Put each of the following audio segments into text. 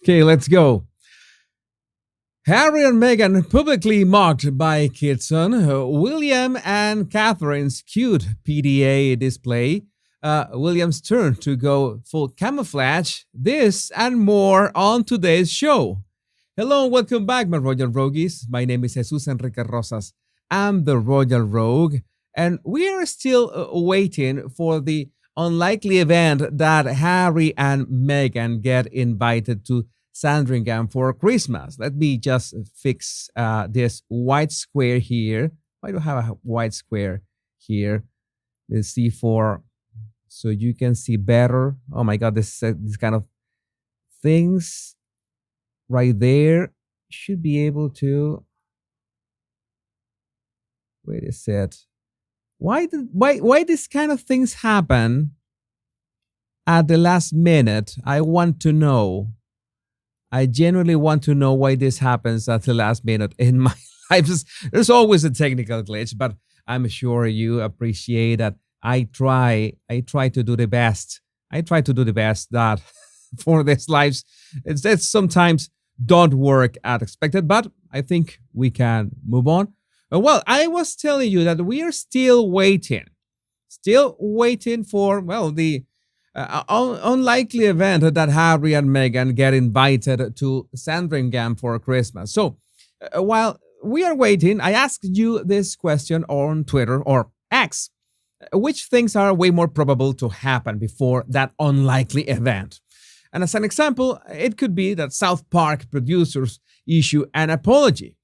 Okay, let's go. Harry and Meghan publicly mocked by Kidson. William and Catherine's cute PDA display. William's turn to go full camouflage. This and more on today's show. Hello and welcome back, my Royal Rogues. My name is Jesus Enrique Rosas. I'm the Royal Rogue, and we are still waiting for the unlikely event that Harry and Meghan get invited to Sandringham for Christmas. Let me just fix this white square here. Why do I have a white square here? Let's see for so you can see better. Oh my God, this kind of things right there should be able to. Wait a sec. Why this kind of things happen at the last minute? I want to know. I genuinely want to know why this happens at the last minute in my life. There's always a technical glitch, but I'm sure you appreciate that I try to do the best. I try to do the best that for these lives. It's that sometimes don't work as expected, but I think we can move on. Well, I was telling you that we are still waiting for, well, the unlikely event that Harry and Meghan get invited to Sandringham for Christmas. So while we are waiting, I asked you this question on Twitter or X. Which things are way more probable to happen before that unlikely event? And as an example, it could be that South Park producers issue an apology.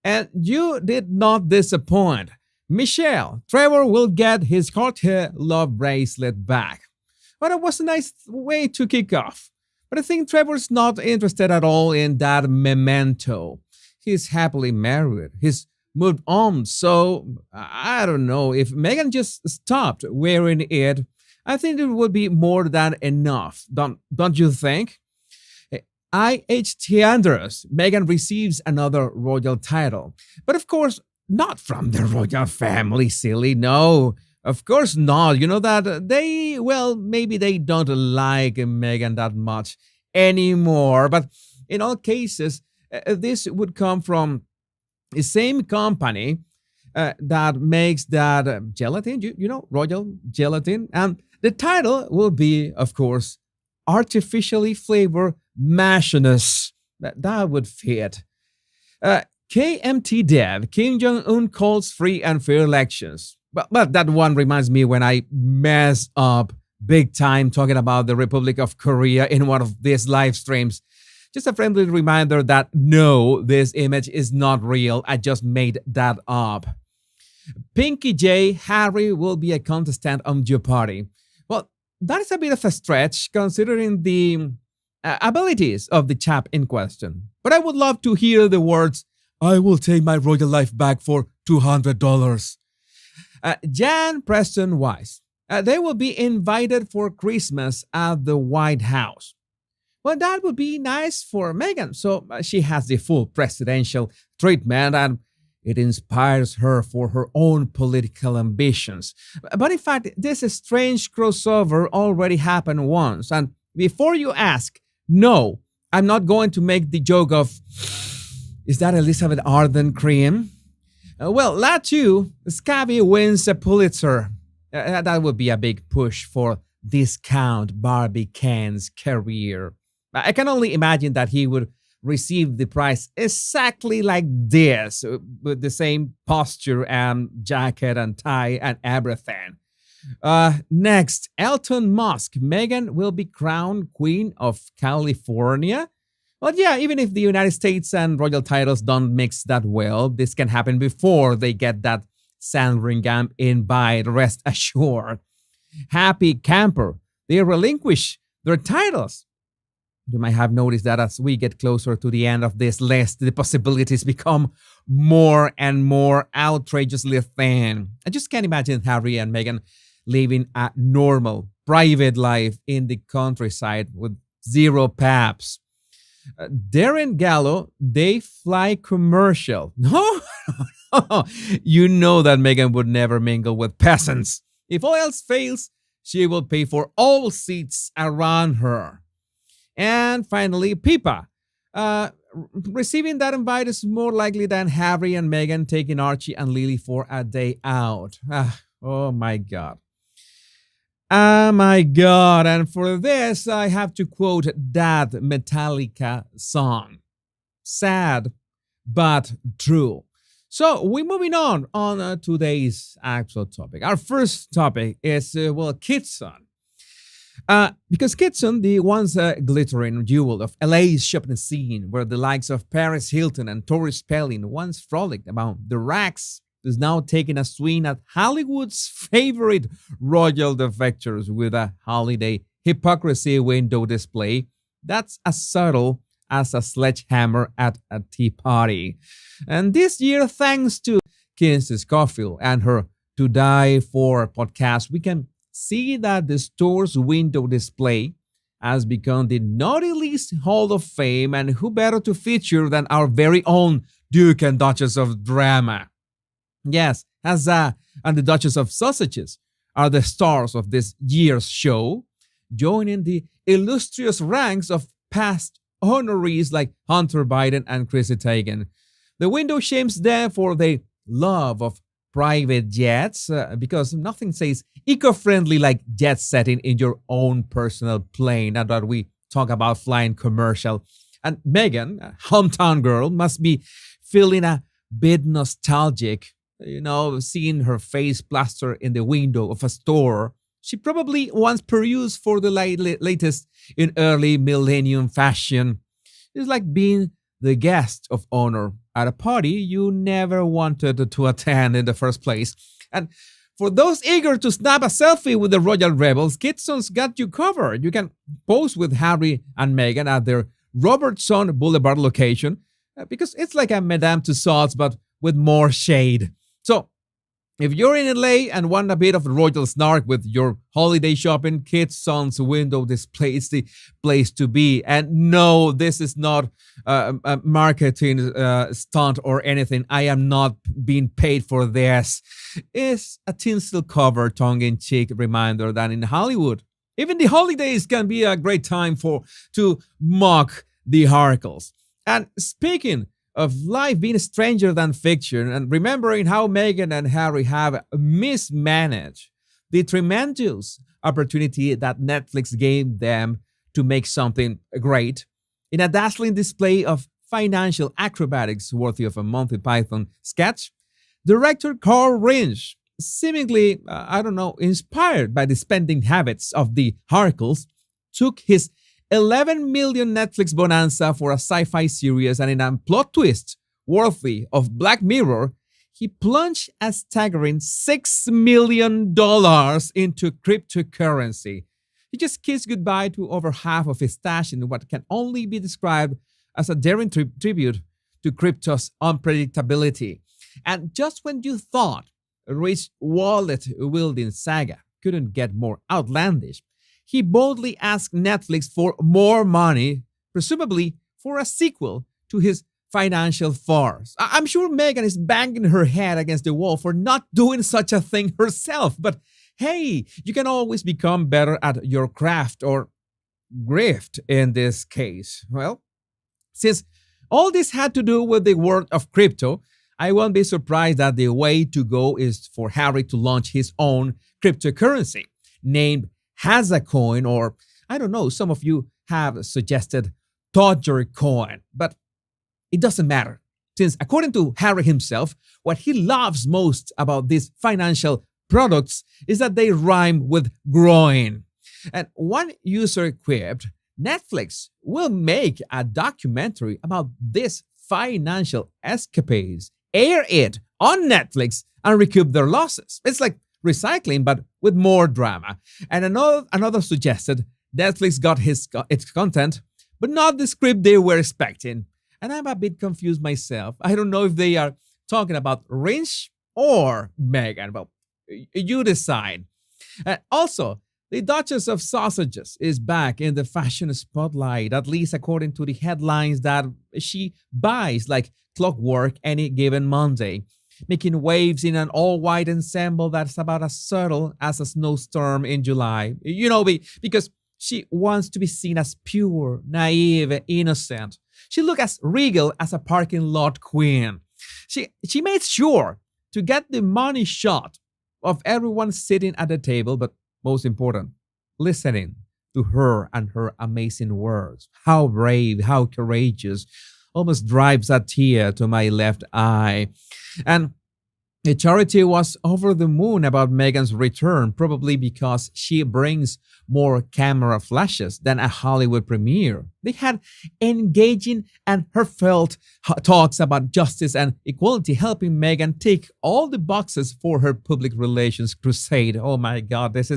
And you did not disappoint. Michelle, Trevor will get his Cartier love bracelet back. Well, that was a nice way to kick off. But I think Trevor's not interested at all in that memento. He's happily married. He's moved on. So I don't know. If Meghan just stopped wearing it, I think it would be more than enough. Don't you think? IHT Andrews, Meghan receives another royal title. But of course, not from the royal family, silly. No, of course not. You know that maybe they don't like Meghan that much anymore. But in all cases, this would come from the same company that makes that gelatin, royal gelatin. And the title will be, of course, artificially flavored mashiness. That would fit. KMT Dev, Kim Jong-un calls free and fair elections. But that one reminds me when I messed up big time talking about the Republic of Korea in one of these live streams. Just a friendly reminder that no, this image is not real. I just made that up. Pinky J, Harry will be a contestant on Jeopardy. Well, that is a bit of a stretch considering the abilities of the chap in question. But I would love to hear the words, I will take my royal life back for $200. Jan Preston Weiss. They will be invited for Christmas at the White House. Well, that would be nice for Meghan. So she has the full presidential treatment and it inspires her for her own political ambitions. But in fact, this strange crossover already happened once. And before you ask, no, I'm not going to make the joke of, is that Elizabeth Arden cream? Well, that too, Scabby wins a Pulitzer. That would be a big push for Discount Barbie Ken's career. I can only imagine that he would receive the prize exactly like this, with the same posture and jacket and tie and everything. Next, Elon Musk. Meghan will be crowned Queen of California. Well, yeah, even if the United States and royal titles don't mix that well, this can happen before they get that Sandringham invite, rest assured. Happy Camper. They relinquish their titles. You might have noticed that as we get closer to the end of this list, the possibilities become more and more outrageously thin. I just can't imagine Harry and Meghan living a normal, private life in the countryside with zero paps. Darren Gallo, they fly commercial. No, you know that Meghan would never mingle with peasants. If all else fails, she will pay for all seats around her. And finally, Pippa. Uh, Receiving that invite is more likely than Harry and Meghan taking Archie and Lily for a day out. Oh my God. Oh my God. And for this, I have to quote that Metallica song. Sad, but true. So we're moving on today's actual topic. Our first topic is, Kidson. Because Kidson, the once glittering jewel of LA's shopping scene, where the likes of Paris Hilton and Tori Spelling once frolicked about the racks, is now taking a swing at Hollywood's favorite royal defectors with a holiday hypocrisy window display that's as subtle as a sledgehammer at a tea party. And this year, thanks to Kinsey Scofield and her To Die For podcast, we can see that the store's window display has become the Naughty List Hall of Fame, and who better to feature than our very own Duke and Duchess of Drama? Yes, and the Duchess of Sausages are the stars of this year's show, joining the illustrious ranks of past honorees like Hunter Biden and Chrissy Teigen. The window shames them for their love of private jets, because nothing says eco-friendly like jet setting in your own personal plane. Now that we talk about flying commercial. And Meghan, a hometown girl, must be feeling a bit nostalgic, seeing her face plastered in the window of a store she probably once perused for the latest in early millennium fashion. It's like being the guest of honor at a party you never wanted to attend in the first place. And for those eager to snap a selfie with the royal rebels, Kidson's got you covered. You can pose with Harry and Meghan at their Robertson Boulevard location, because it's like a Madame Tussauds but with more shade. So if you're in LA and want a bit of royal snark with your holiday shopping, Kidson's window display is the place to be. And no, this is not a marketing stunt or anything. I am not being paid for this. It's a tinsel cover, tongue-in-cheek reminder that in Hollywood, even the holidays can be a great time to mock the Harkles. And speaking of life being stranger than fiction, and remembering how Meghan and Harry have mismanaged the tremendous opportunity that Netflix gave them to make something great in a dazzling display of financial acrobatics worthy of a Monty Python sketch, director Carl Rinsch, seemingly, inspired by the spending habits of the Harkles, took his 11 million Netflix bonanza for a sci-fi series, and in a plot twist worthy of Black Mirror, he plunged a staggering $6 million into cryptocurrency. He just kissed goodbye to over half of his stash in what can only be described as a daring tribute to crypto's unpredictability. And just when you thought a rich wallet-wielding saga couldn't get more outlandish, he boldly asked Netflix for more money, presumably for a sequel to his financial farce. I'm sure Meghan is banging her head against the wall for not doing such a thing herself, but hey, you can always become better at your craft, or grift in this case. Well, since all this had to do with the world of crypto, I won't be surprised that the way to go is for Harry to launch his own cryptocurrency named Hazacoin, or some of you have suggested Dogecoin, but it doesn't matter, since according to Harry himself, what he loves most about these financial products is that they rhyme with groin. And one user quipped, Netflix will make a documentary about this financial escapades, air it on Netflix, and recoup their losses. It's like recycling, but with more drama. And another suggested Netflix got its content, but not the script they were expecting. And I'm a bit confused myself. I don't know if they are talking about Rinsch or Meghan. Well, you decide. Also, the Duchess of Sausages is back in the fashion spotlight, at least according to the headlines that she buys like clockwork any given Monday, making waves in an all-white ensemble that's about as subtle as a snowstorm in July. Because She wants to be seen as pure, naive, innocent. She looked as regal as a parking lot queen. She made sure to get the money shot of everyone sitting at the table, but most important, listening to her and her amazing words. How brave, how courageous. Almost drives a tear to my left eye. And the charity was over the moon about Meghan's return, probably because she brings more camera flashes than a Hollywood premiere. They had engaging and heartfelt talks about justice and equality, helping Meghan tick all the boxes for her public relations crusade. Oh my God, this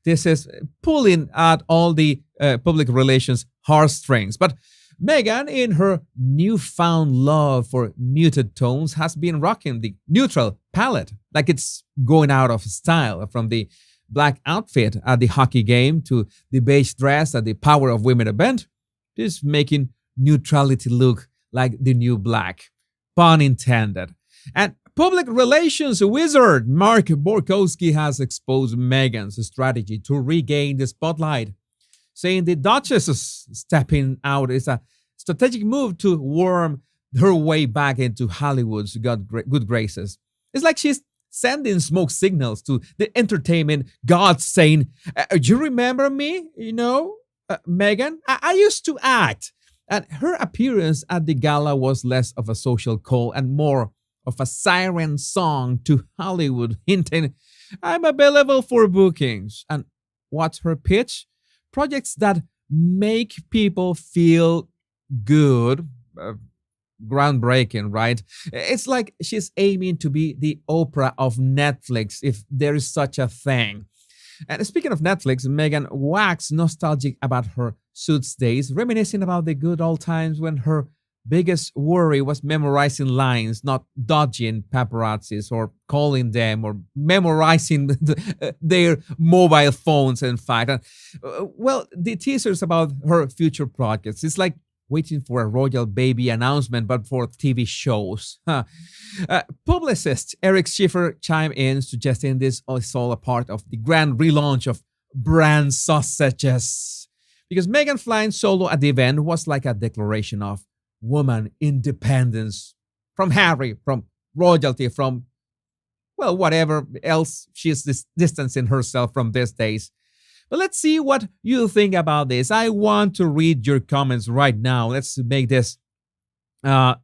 is pulling at all the public relations heartstrings. But Meghan, in her newfound love for muted tones, has been rocking the neutral palette, like it's going out of style, from the black outfit at the hockey game to the beige dress at the Power of Women event. Just making neutrality look like the new black. Pun intended. And public relations wizard Mark Borkowski has exposed Meghan's strategy to regain the spotlight, saying the Duchess stepping out is a strategic move to worm her way back into Hollywood's good graces. It's like she's sending smoke signals to the entertainment gods, saying, you remember me, Meghan? I used to act. And her appearance at the gala was less of a social call and more of a siren song to Hollywood, hinting, I'm available for bookings. And what's her pitch? Projects that make people feel good. Groundbreaking, right? It's like she's aiming to be the Oprah of Netflix, if there is such a thing. And speaking of Netflix, Meghan waxed nostalgic about her Suits days, reminiscing about the good old times when her biggest worry was memorizing lines, not dodging paparazzis or calling them or memorizing their mobile phones, in fact. Well, the teasers about her future projects, it's like waiting for a royal baby announcement, but for TV shows. Publicist Eric Schiffer chimed in, suggesting this is all a part of the grand relaunch of brand sausages. Because Meghan flying solo at the event was like a declaration of woman independence from Harry, from royalty, from, well, whatever else she's distancing herself from these days. But let's see what you think about this. I want to read your comments right now. Let's make this. I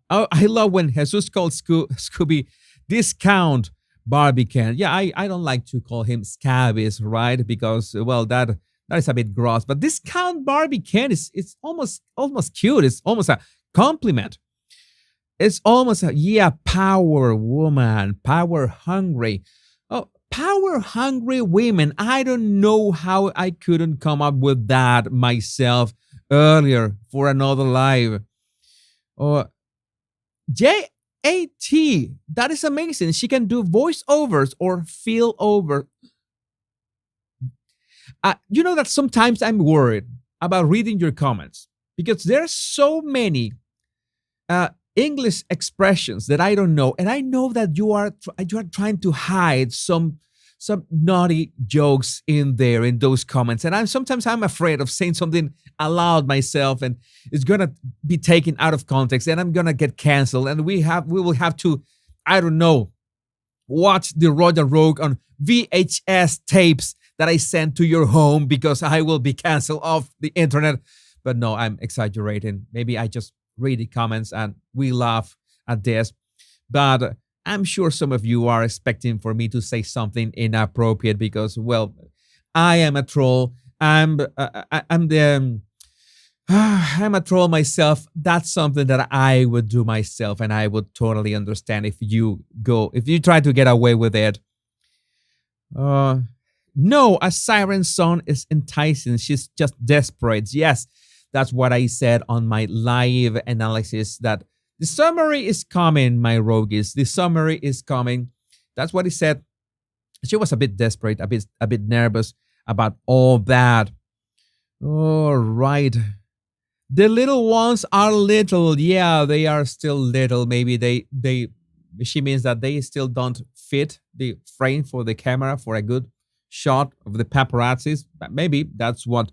love when Jesus called Scooby Discount Barbican. Yeah, I don't like to call him Scabies, right? Because, well, that is a bit gross. But Discount Barbican it's almost cute. It's almost a compliment. It's almost a, power woman, power hungry. Oh, power hungry women. I don't know how I couldn't come up with that myself earlier for another live. Or JAT, that is amazing. She can do voiceovers or feel over. You know that sometimes I'm worried about reading your comments because there are so many English expressions that I don't know, and I know that you are trying to hide some naughty jokes in there in those comments, and I'm afraid of saying something aloud myself, and it's gonna be taken out of context, and I'm gonna get canceled, and we will have to, I don't know, watch the Royal Rogue on VHS tapes that I sent to your home because I will be canceled off the internet. But no, I'm exaggerating. Maybe I just read the comments and we laugh at this. But I'm sure some of you are expecting for me to say something inappropriate because, well, I am a troll. I'm a troll myself. That's something that I would do myself, and I would totally understand if you try to get away with it. No, a siren song is enticing. She's just desperate. Yes, that's what I said on my live analysis, that the summary is coming, my rogues. The summary is coming. That's what he said. She was a bit desperate, a bit nervous about all that. All right. The little ones are little. Yeah, they are still little. Maybe she means that they still don't fit the frame for the camera for a good shot of the paparazzis. Maybe that's what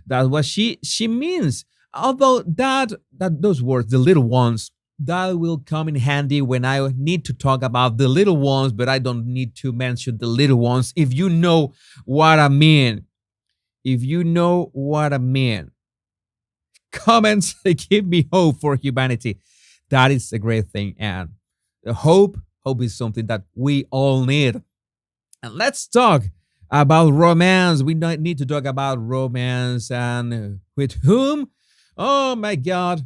That's what she means. Although that those words, the little ones, that will come in handy when I need to talk about the little ones, but I don't need to mention the little ones if you know what I mean. If you know what I mean. Comments give me hope for humanity. That is a great thing. And hope is something that we all need. And let's talk about romance. We need to talk about romance and with whom? Oh my God.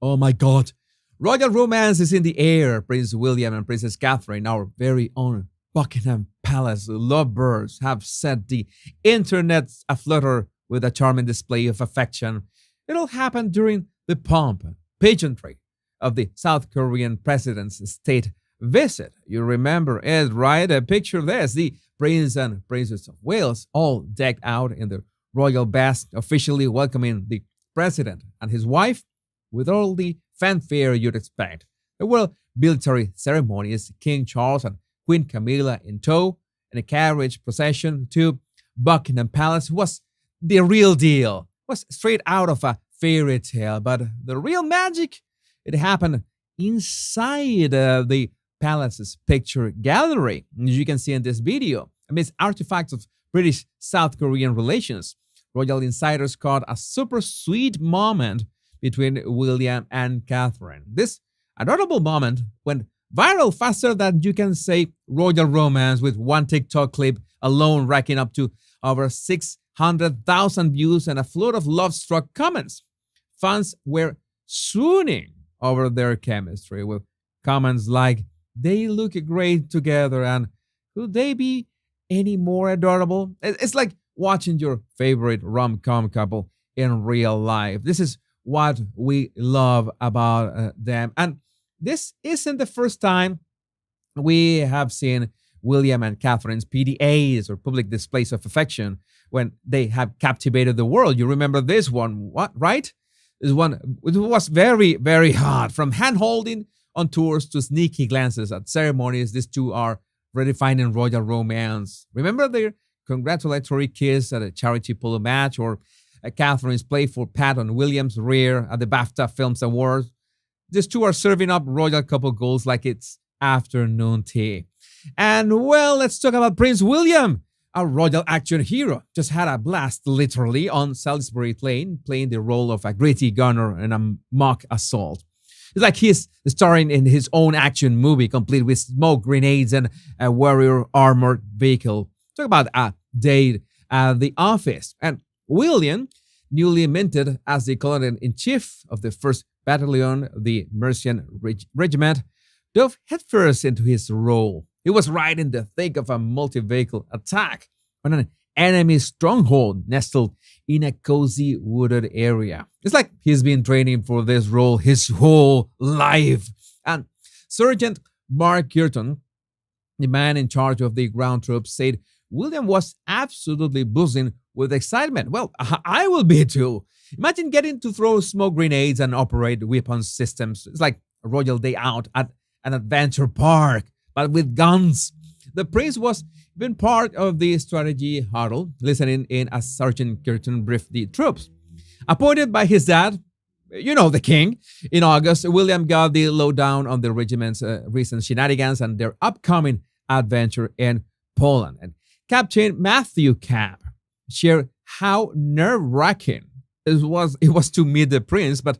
Oh my God. Royal romance is in the air. Prince William and Princess Catherine, our very own Buckingham Palace lovebirds, have set the internet aflutter with a charming display of affection. It all happened during the pomp and pageantry of the South Korean president's state visit. You remember it, right? Picture this, the Prince and Princess of Wales all decked out in their royal best, officially welcoming the president and his wife with all the fanfare you'd expect. There were military ceremonies, King Charles and Queen Camilla in tow, and a carriage procession to Buckingham Palace was the real deal. It was straight out of a fairy tale, but the real magic, it happened inside the palace's picture gallery, as you can see in this video. Amidst artifacts of British South Korean relations, royal insiders caught a super sweet moment between William and Catherine. This adorable moment went viral faster than you can say royal romance, with one TikTok clip alone racking up to over 600,000 views and a flood of love-struck comments. Fans were swooning over their chemistry, with comments like, "They look great together," and "Could they be any more adorable?" It's like watching your favorite rom-com couple in real life. This is what we love about them. And this isn't the first time we have seen William and Catherine's PDAs, or public displays of affection, when they have captivated the world. You remember this one, what, right? This one, it was very, very hard. From hand-holding on tours to sneaky glances at ceremonies, these two are redefining royal romance. Remember their congratulatory kiss at a charity polo match, or Catherine's playful pat on William's rear at the BAFTA Films Awards? These two are serving up royal couple goals like it's afternoon tea. And well, let's talk about Prince William. Our royal action hero just had a blast, literally, on Salisbury Plain, playing the role of a gritty gunner in a mock assault. It's like he's starring in his own action movie, complete with smoke grenades and a warrior armored vehicle. Talk about a day at the office. And William, newly minted as the Commander-in-Chief of the 1st Battalion, the Mercian Regiment, dove headfirst into his role. He was right in the thick of a multi-vehicle attack on an enemy stronghold nestled in a cozy wooded area. It's like he's been training for this role his whole life. And Sergeant Mark Kidson, the man in charge of the ground troops, said William was absolutely buzzing with excitement. Well, I will be too. Imagine getting to throw smoke grenades and operate weapons systems. It's like a royal day out at an adventure park, but with guns. The prince was even part of the strategy huddle, listening in as Sergeant Kidson briefed the troops. Appointed by his dad, you know, the king, in August, William got the lowdown on the regiment's recent shenanigans and their upcoming adventure in Poland. And Captain Matthew Camp shared how nerve-wracking it was to meet the prince, but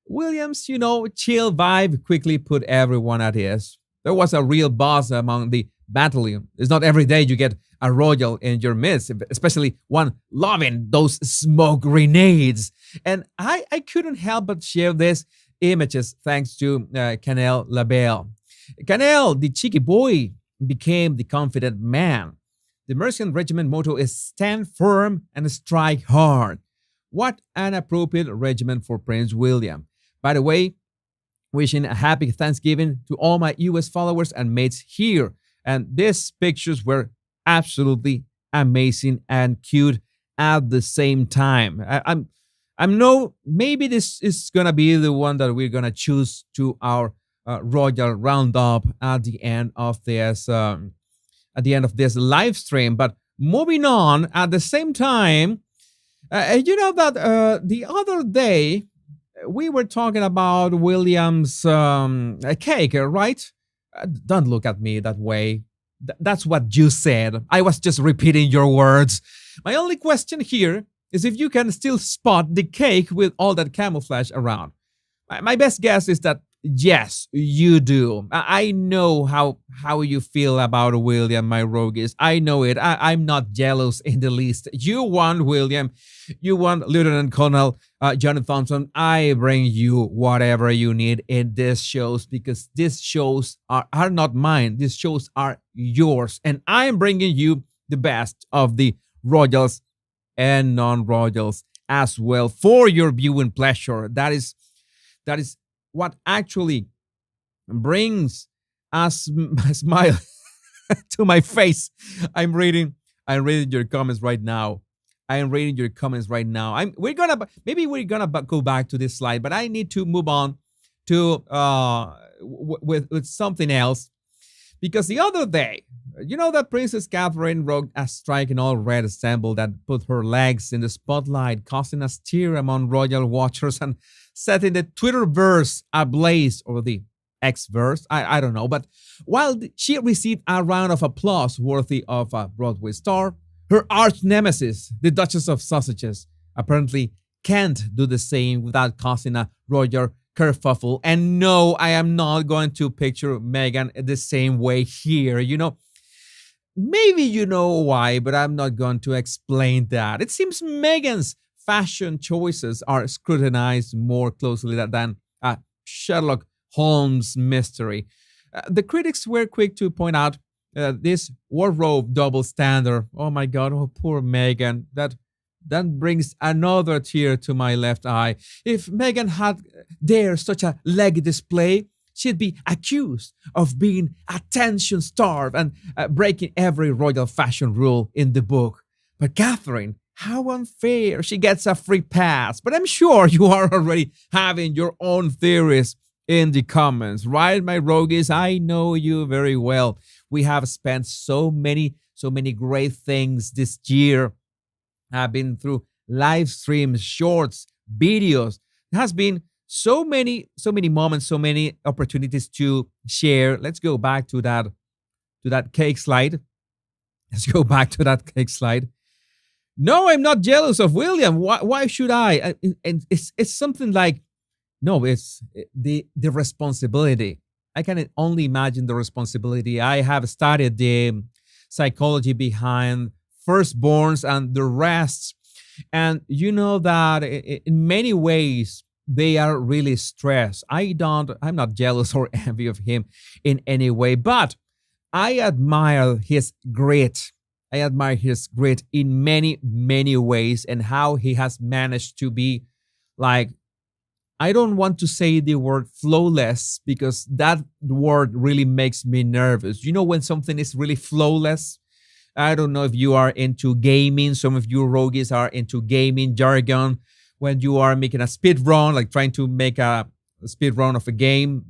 William's, chill vibe quickly put everyone at ease. There was a real buzz among the battalion. It's not every day you get a royal in your midst, especially one loving those smoke grenades. And I couldn't help but share these images thanks to Canel Labelle. Canel, the cheeky boy, became the confident man. The Mercian Regiment motto is "Stand firm and strike hard." What an appropriate regiment for Prince William. By the way, wishing a happy Thanksgiving to all my US followers and mates here. And these pictures were absolutely amazing and cute at the same time. I'm no, maybe this is gonna be the one that we're gonna choose to our royal roundup at the end of this live stream. But moving on, at the same time, You know that the other day we were talking about William's cake, right? Don't look at me that way. That's what you said. I was just repeating your words. My only question here is if you can still spot the cake with all that camouflage around. My best guess is that yes, you do. I know how you feel about William, my rogues. I know it. I'm not jealous in the least. You want William. You want Lieutenant Colonel Johnny Thompson. I bring you whatever you need in these shows because these shows are not mine. These shows are yours. And I'm bringing you the best of the royals and non-royals as well for your viewing pleasure. That is what actually brings a smile to my face. I'm reading your comments right now. I am reading your comments right now. We're gonna go back to this slide, but I need to move on to with something else because the other day, you know that Princess Catherine wrote a striking all red assemble that put her legs in the spotlight, causing a stir among royal watchers and setting the Twitterverse ablaze, or the X-verse, I don't know. But while she received a round of applause worthy of a Broadway star, her arch nemesis, the Duchess of Sausages, apparently can't do the same without causing a royal kerfuffle. And no, I am not going to picture Meghan the same way here. Maybe you know why, but I'm not going to explain that. It seems Meghan's fashion choices are scrutinized more closely than a Sherlock Holmes mystery. The critics were quick to point out this wardrobe double standard. Oh my God, oh poor Meghan. That brings another tear to my left eye. If Meghan had dared such a leg display, she'd be accused of being attention-starved and breaking every royal fashion rule in the book. But Catherine, how unfair. She gets a free pass. But I'm sure you are already having your own theories in the comments, right, my rogues? I know you very well. We have spent so many great things this year. I've been through live streams, shorts, videos. There has been so many moments, so many opportunities to share. Let's go back to that cake slide. Let's go back to that cake slide. No, I'm not jealous of William. Why should I? And it's something like, no, it's the responsibility. I can only imagine the responsibility. I have studied the psychology behind firstborns and the rest. And you know that in many ways, they are really stressed. I'm not jealous or envy of him in any way, but I admire his grit. I admire his grit in many ways and how he has managed to be like, I don't want to say the word flawless because that word really makes me nervous. You know, when something is really flawless, I don't know if you are into gaming. Some of you rogues are into gaming jargon. When you are making a speed run, like trying to make a speed run of a game,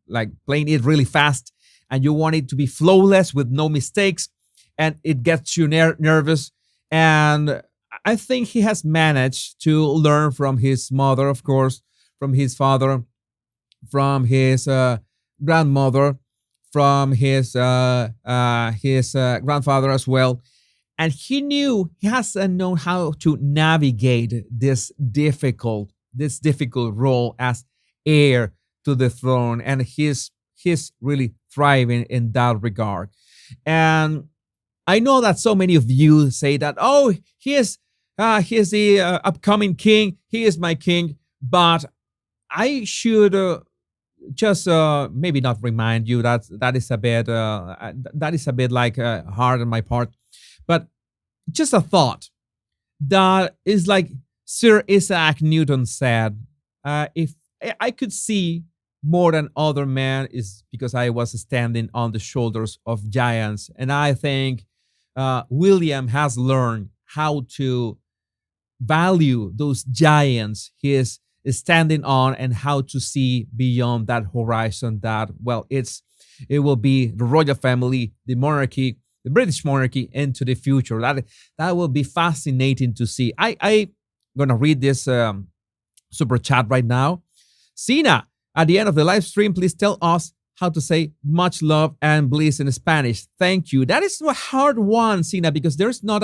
like playing it really fast, and you want it to be flawless with no mistakes, and it gets you nervous. And I think he has managed to learn from his mother, of course, from his father, from his grandmother, from his grandfather as well. And he has known how to navigate this difficult role as heir to the throne. And he's really thriving in that regard. And I know that so many of you say that, oh, he is the upcoming king. He is my king. But I should just maybe not remind you that is a bit like hard on my part, but just a thought that is like Sir Isaac Newton said, if I could see more than other men is because I was standing on the shoulders of giants. And I think William has learned how to value those giants he is standing on and how to see beyond that horizon that, well, it will be the royal family, the monarchy, the British monarchy into the future. That will be fascinating to see. I going to read this super chat right now. Sina, at the end of the live stream, please tell us how to say much love and bliss in Spanish. Thank you. That is a hard one, Sina, because there's not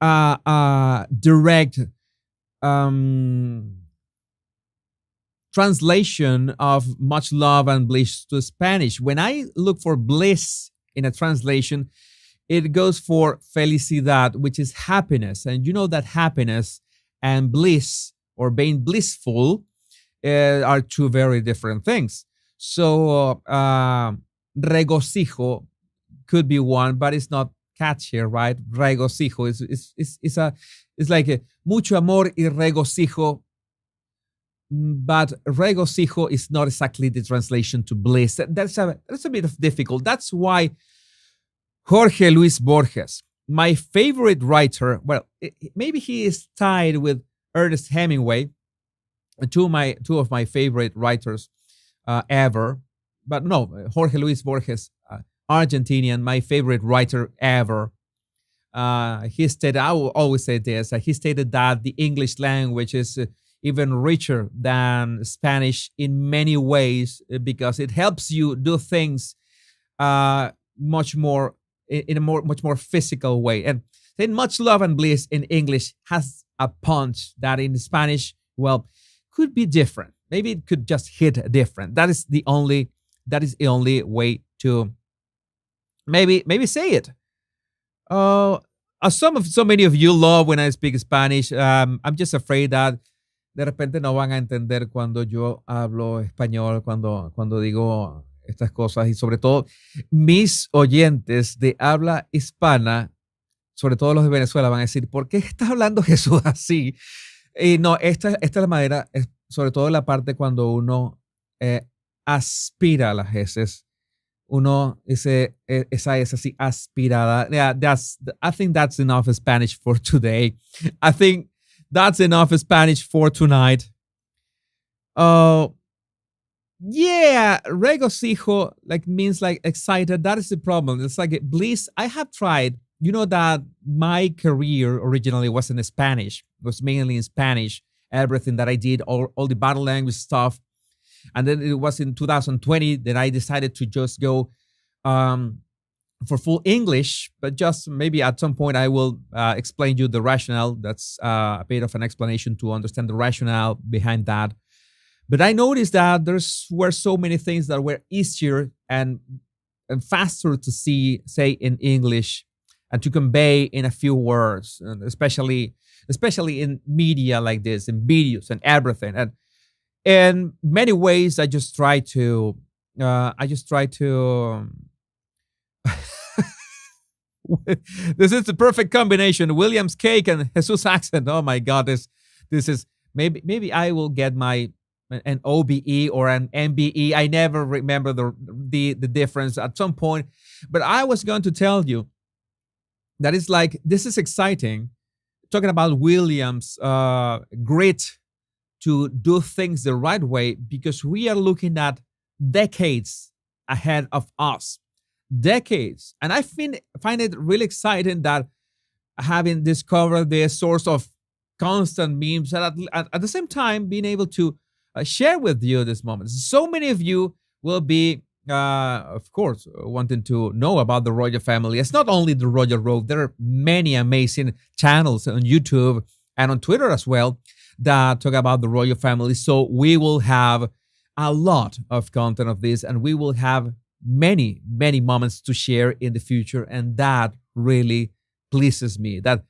a direct translation of much love and bliss to Spanish. When I look for bliss in a translation, it goes for felicidad, which is happiness. And you know that happiness and bliss, or being blissful, are two very different things. So regocijo could be one, but it's not catchy, right? Regocijo is like a mucho amor y regocijo, but regocijo is not exactly the translation to bliss. That's a bit of difficult. That's why Jorge Luis Borges, my favorite writer, well, maybe he is tied with Ernest Hemingway, two of my favorite writers ever. But no, Jorge Luis Borges, Argentinian, my favorite writer ever. He stated, I will always say this, he stated that the English language is even richer than Spanish in many ways, because it helps you do things much more in a much more physical way. And saying much love and bliss in English has a punch that in Spanish, well, could be different. Maybe it could just hit different. That is the only way to maybe say it. So many of you love when I speak Spanish. I'm just afraid that de repente no van a entender cuando yo hablo español, cuando digo estas cosas, y sobre todo mis oyentes de habla hispana, sobre todo los de Venezuela, van a decir, ¿por qué está hablando Jesús así? Y no, esta es la manera, sobre todo la parte cuando uno aspira a las heces. Uno dice, esa es así, aspirada. Yeah, I think that's enough Spanish for today. I think that's enough Spanish for tonight. Yeah, regocijo means excited. That is the problem. It's like bliss. I have tried. You know that my career originally was in Spanish. It was mainly in Spanish. Everything that I did, all the battle language stuff. And then it was in 2020 that I decided to just go for full English. But just maybe at some point I will explain you the rationale. That's a bit of an explanation to understand the rationale behind that. But I noticed that were so many things that were easier and faster to say in English and to convey in a few words, and especially in media like this, in videos and everything. And in many ways, I just try to. This is the perfect combination: William's cake and Jesus accent. Oh my God, this is maybe I will get an OBE or an MBE. I never remember the difference at some point, but I was going to tell you that it's like, this is exciting, talking about William's grit to do things the right way, because we are looking at decades ahead of us. Decades. And I find it really exciting that having discovered the source of constant memes, and at the same time being able to share with you this moment. So many of you will be, of course, wanting to know about the royal family. It's not only the Royal Road. There are many amazing channels on YouTube and on Twitter as well that talk about the royal family. So we will have a lot of content of this, and we will have many, many moments to share in the future. And that really pleases me. That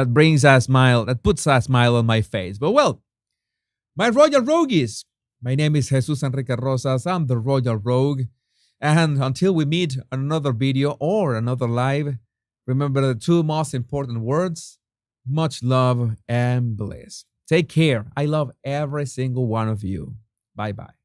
brings a smile, that puts a smile on my face. But well, my Royal Rogues, my name is Jesus Enrique Rosas. I'm the Royal Rogue. And until we meet on another video or another live, remember the two most important words: much love and bliss. Take care. I love every single one of you. Bye-bye.